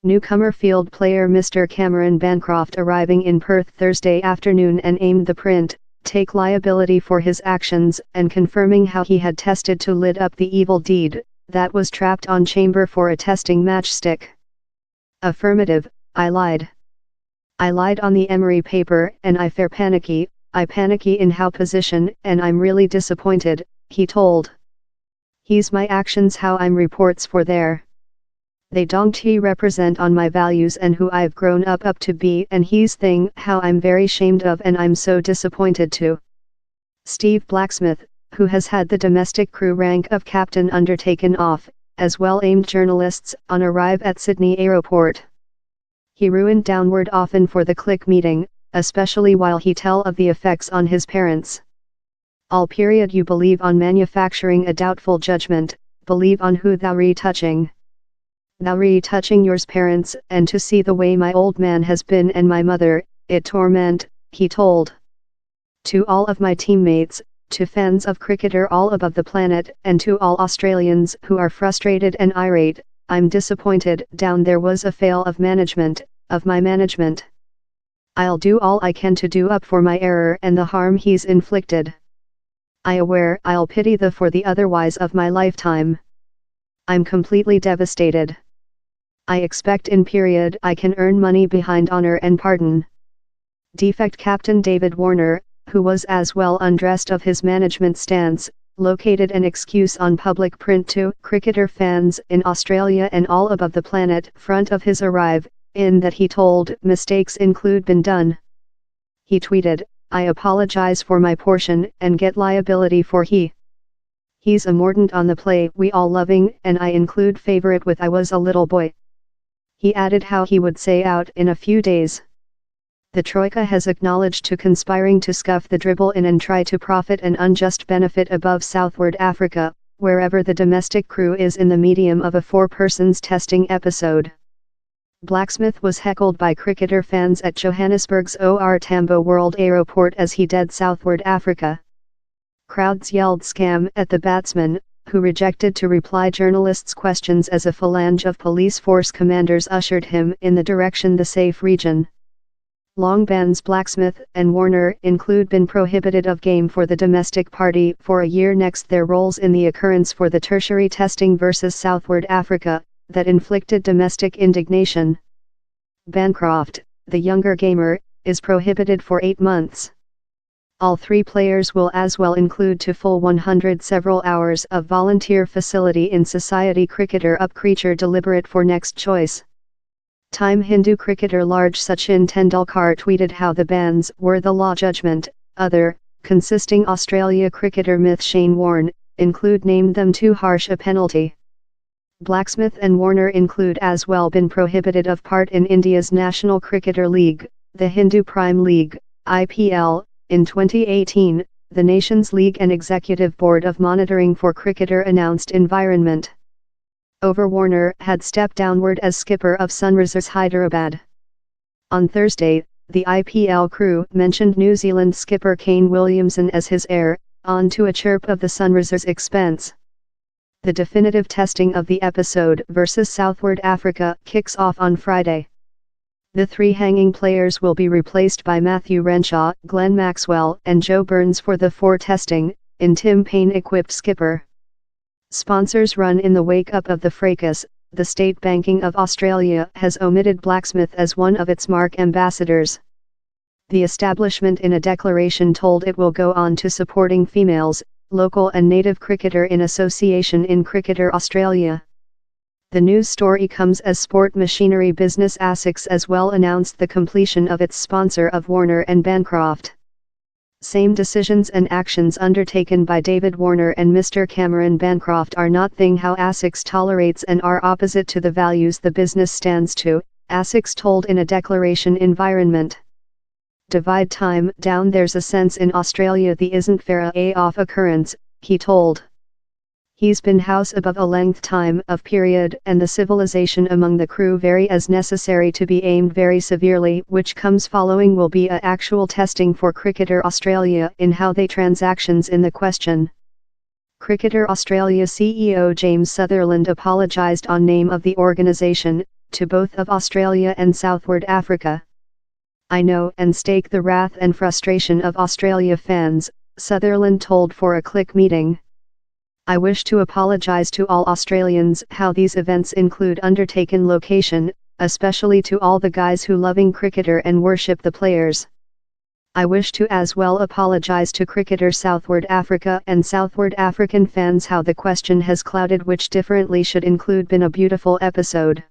Newcomer field player Mr. Cameron Bancroft arriving in Perth Thursday afternoon and aimed the print, take liability for his actions and confirming how he had tested to lid up the evil deed that was trapped on chamber for a testing matchstick. Affirmative, I lied. I lied on the emery paper and I panicky in how position and I'm really disappointed, he told. He's my actions how I'm reports for there. They don't he represent on my values and who I've grown up to be and he's thing how I'm very shamed of and I'm so disappointed too. Steve Blacksmith, who has had the domestic crew rank of captain undertaken off, as well aimed journalists on arrive at Sydney Airport. He ruined downward often for the click meeting, especially while he tell of the effects on his parents. All period you believe on manufacturing a doubtful judgment, believe on who thou retouching. Thou retouching yours parents and to see the way my old man has been and my mother, it torment, he told. To all of my teammates, to fans of cricketer all above the planet and to all Australians who are frustrated and irate, I'm disappointed down there was a fail of management, of my management. I'll do all I can to do up for my error and the harm he's inflicted. I aware I'll pity the for the otherwise of my lifetime. I'm completely devastated. I expect in period I can earn money behind honor and pardon. Defect captain David Warner, who was as well undressed of his management stance, located an excuse on public print to cricketer fans in Australia and all above the planet front of his arrive, in that he told mistakes include been done. He tweeted, I apologize for my portion and get liability for he's a mordant on the play we all loving and I include favorite with I was a little boy. He added how he would say out in a few days. The Troika has acknowledged to conspiring to scuff the dribble in and try to profit an unjust benefit above Southward Africa, wherever the domestic crew is in the medium of a 4-persons testing episode. Blacksmith was heckled by cricketer fans at Johannesburg's OR Tambo World Airport as he dead Southward Africa. Crowds yelled scam at the batsman, who rejected to reply journalists' questions as a phalange of police force commanders ushered him in the direction the safe region. Long bans Blacksmith and Warner include been prohibited of game for the domestic party for a year next their roles in the occurrence for the tertiary testing versus Southward Africa, that inflicted domestic indignation. Bancroft, the younger gamer, is prohibited for 8 months. All 3 players will as well include to full 100 several hours of volunteer facility in society cricketer up creature deliberate for next choice. Time Hindu cricketer Large Sachin Tendulkar tweeted how the bans were the law judgment, other, consisting Australia cricketer myth Shane Warne, include named them too harsh a penalty. Blacksmith and Warner include as well been prohibited of part in India's National Cricketer League, the Hindu Prime League, IPL. In 2018, the nation's league and executive board of monitoring for cricketer announced environment over Warner had stepped downward as skipper of Sunrisers Hyderabad. On Thursday, the IPL crew mentioned New Zealand skipper Kane Williamson as his heir, on to a chirp of the Sunrisers' expense. The definitive testing of the episode versus Southward Africa kicks off on Friday. The 3 hanging players will be replaced by Matthew Renshaw, Glenn Maxwell and Joe Burns for the 4 testing, in Tim Payne-equipped skipper. Sponsors run in the wake-up of the fracas. The State Banking of Australia has omitted Blacksmith as one of its mark ambassadors. The establishment in a declaration told it will go on to supporting females, local and native cricketer in association in Cricketer Australia. The news story comes as sport machinery business ASICS as well announced the completion of its sponsor of Warner and Bancroft. Same decisions and actions undertaken by David Warner and Mr. Cameron Bancroft are not thing how ASICS tolerates and are opposite to the values the business stands to, ASICS told in a declaration environment. Divide time down there's a sense in Australia the isn't fair a off occurrence, he told. He's been house above a length time of period and the civilization among the crew very as necessary to be aimed very severely which comes following will be a actual testing for Cricketer Australia in how they transactions in the question. Cricketer Australia CEO James Sutherland apologised on name of the organisation, to both of Australia and Southward Africa. I know and stake the wrath and frustration of Australia fans, Sutherland told For a Click meeting. I wish to apologise to all Australians how these events include undertaken location, especially to all the guys who loving cricketer and worship the players. I wish to as well apologise to cricketer Southward Africa and Southward African fans how the question has clouded which differently should include been a beautiful episode.